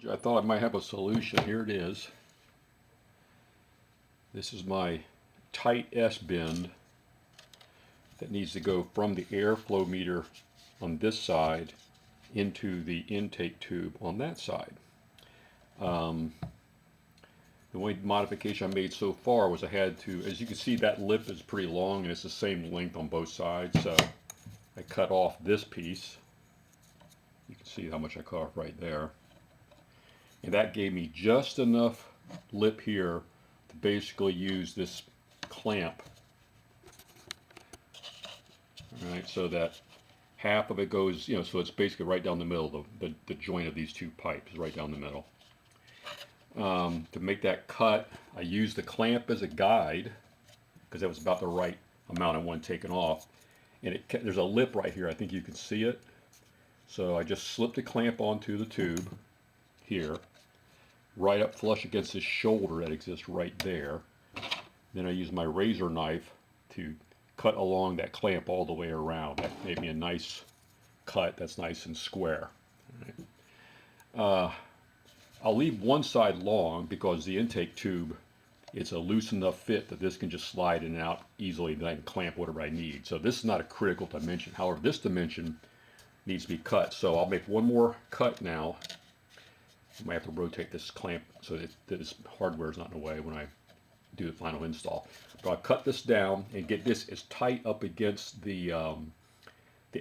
I thought I might have a solution. Here it is. This is my tight S bend that needs to go from the airflow meter on this side into the intake tube on that side. Um, the only modification I made so far was I had to, as you can see, that lip is pretty long and it's the same length on both sides. So I cut off this piece. You can see how much I cut off right there. And that gave me just enough lip here to basically use this clamp. All right, so that half of it goes, so it's basically right down the middle. The joint of these two pipes is right down the middle. To make that cut, I used the clamp as a guide because that was about the right amount I wanted taken off. And there's a lip right here. I think you can see it. So I just slipped the clamp onto the tube here, right up flush against this shoulder that exists right there. Then I use my razor knife to cut along that clamp all the way around. That made me a nice cut that's nice and square. I'll leave one side long because the intake tube, it's a loose enough fit that this can just slide in and out easily, then I can clamp whatever I need. So this is not a critical dimension. However, this dimension needs to be cut. So I'll make one more cut now. I might have to rotate this clamp so that this hardware is not in the way when I do the final install. But I'll cut this down and get this as tight up against the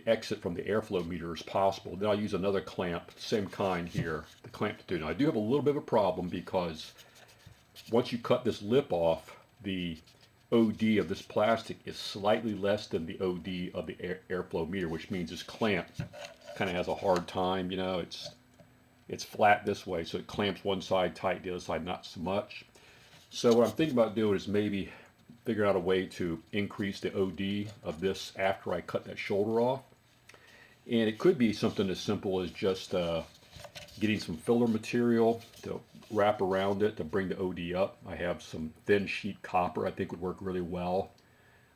exit from the airflow meter as possible. Then I'll use another clamp, same kind here, the clamp to do. Now I do have a little bit of a problem because once you cut this lip off, the OD of this plastic is slightly less than the OD of the airflow meter, which means this clamp kind of has a hard time. It's flat this way, so it clamps one side tight, the other side not so much. So what I'm thinking about doing is maybe figure out a way to increase the OD of this after I cut that shoulder off. And it could be something as simple as just getting some filler material to wrap around it to bring the OD up. I have some thin sheet copper I think would work really well.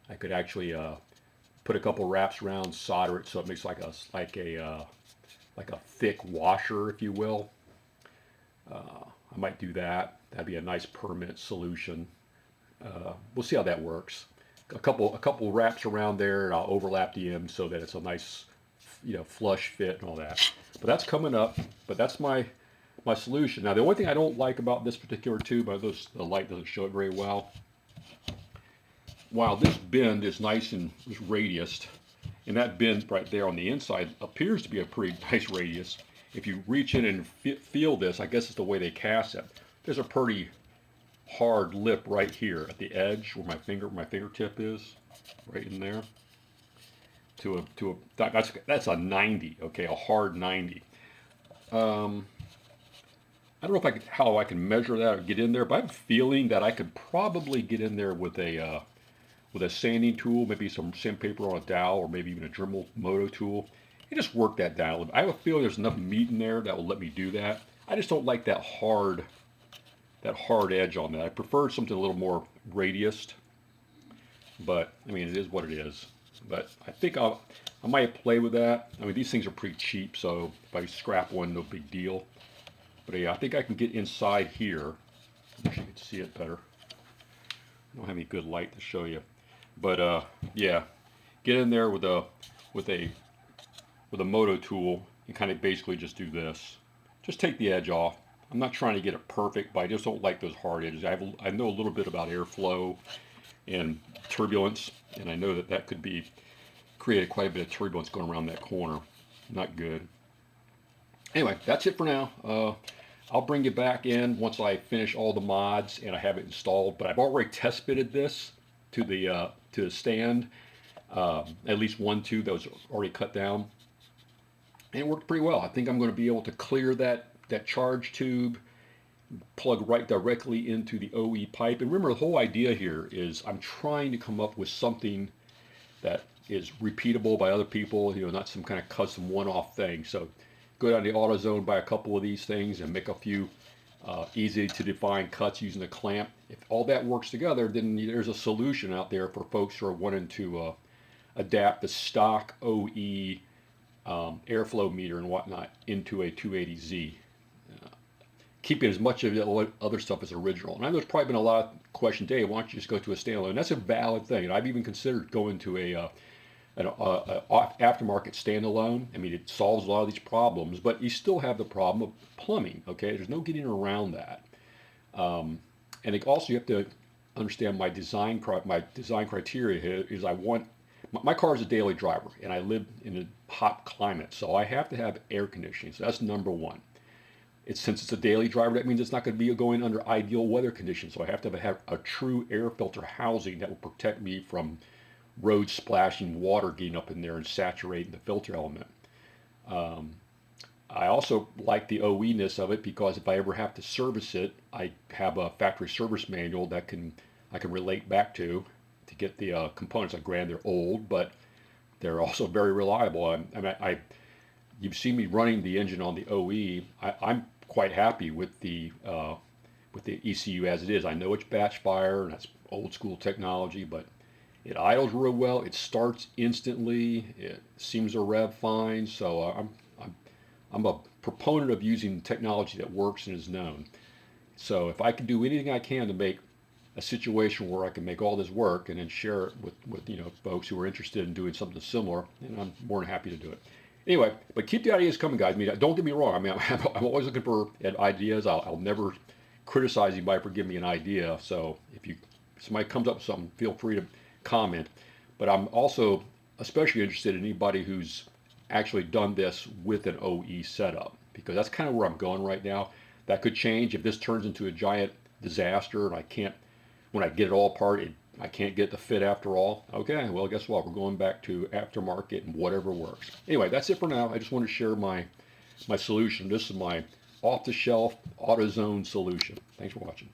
I could actually put a couple wraps around, solder it so it makes like a thick washer, if you will. I might do that. That'd be a nice permanent solution. We'll see how that works. A couple wraps around there, and I'll overlap the ends so that it's a nice, flush fit and all that. But that's coming up. But that's my solution. Now, the only thing I don't like about this particular tube, the light doesn't show it very well. While this bend is nice and radiused, and that bend right there on the inside appears to be a pretty nice radius. If you reach in and feel this, I guess it's the way they cast it. There's a pretty hard lip right here at the edge where my fingertip is, right in there. That's a 90, okay, a hard 90. I don't know how I can measure that or get in there, but I have a feeling that I could probably get in there with a sanding tool, maybe some sandpaper on a dowel, or maybe even a Dremel moto tool, and just work that down a little bit. I have a feeling there's enough meat in there that will let me do that. I just don't like that hard edge on that. I prefer something a little more radiused, but I mean, it is what it is. But I think I might play with that. I mean, these things are pretty cheap, so if I scrap one, no big deal. But yeah, I think I can get inside here. I wish you could see it better. I don't have any good light to show you. But yeah, get in there with a moto tool and kind of basically just do this. Just take the edge off. I'm not trying to get it perfect, but I just don't like those hard edges. I know a little bit about airflow and turbulence, and I know that could be created quite a bit of turbulence going around that corner. Not good. Anyway, that's it for now. I'll bring you back in once I finish all the mods and I have it installed. But I've already test fitted this to the stand. At least one tube that was already cut down, and it worked pretty well. I think I'm going to be able to clear that charge tube, plug right directly into the OE pipe. And remember, the whole idea here is I'm trying to come up with something that is repeatable by other people, not some kind of custom one-off thing. So go down to AutoZone, buy a couple of these things, and make a few easy to define cuts using a clamp. If all that works together, then there's a solution out there for folks who are wanting to adapt the stock OE airflow meter and whatnot into a 280Z. keeping as much of the other stuff as original. And I know there's probably been a lot of questions, Dave, why don't you just go to a standalone? And that's a valid thing. And I've even considered going to an aftermarket standalone. I mean, it solves a lot of these problems, but you still have the problem of plumbing. Okay, there's no getting around that. And also you have to understand my design criteria here is I want my car is a daily driver, and I live in a hot climate, so I have to have air conditioning. So that's number one. Since it's a daily driver, that means it's not going to be going under ideal weather conditions. So I have to have a true air filter housing that will protect me from road splashing water getting up in there and saturating the filter element. I also like the OE-ness of it because if I ever have to service it, I have a factory service manual that I can relate back to get the components. Granted, they're old, but they're also very reliable. You've seen me running the engine on the OE. I'm quite happy with the ECU as it is. I know it's batch fire, and that's old school technology, but it idles real well. It starts instantly. It seems to rev fine. So I'm a proponent of using technology that works and is known. So if I can do anything I can to make a situation where I can make all this work and then share it with folks who are interested in doing something similar, and I'm more than happy to do it. Anyway, but keep the ideas coming, guys. I mean, don't get me wrong. I mean, I'm always looking for ideas. I'll never criticize anybody for giving me an idea. So if somebody comes up with something, feel free to comment. But I'm also especially interested in anybody who's actually done this with an OE setup, because that's kind of where I'm going right now. That could change if this turns into a giant disaster and when I get it all apart, I can't get the fit after all. Okay, well, guess what? We're going back to aftermarket and whatever works. Anyway, that's it for now. I just want to share my solution. This is my off-the-shelf AutoZone solution. Thanks for watching.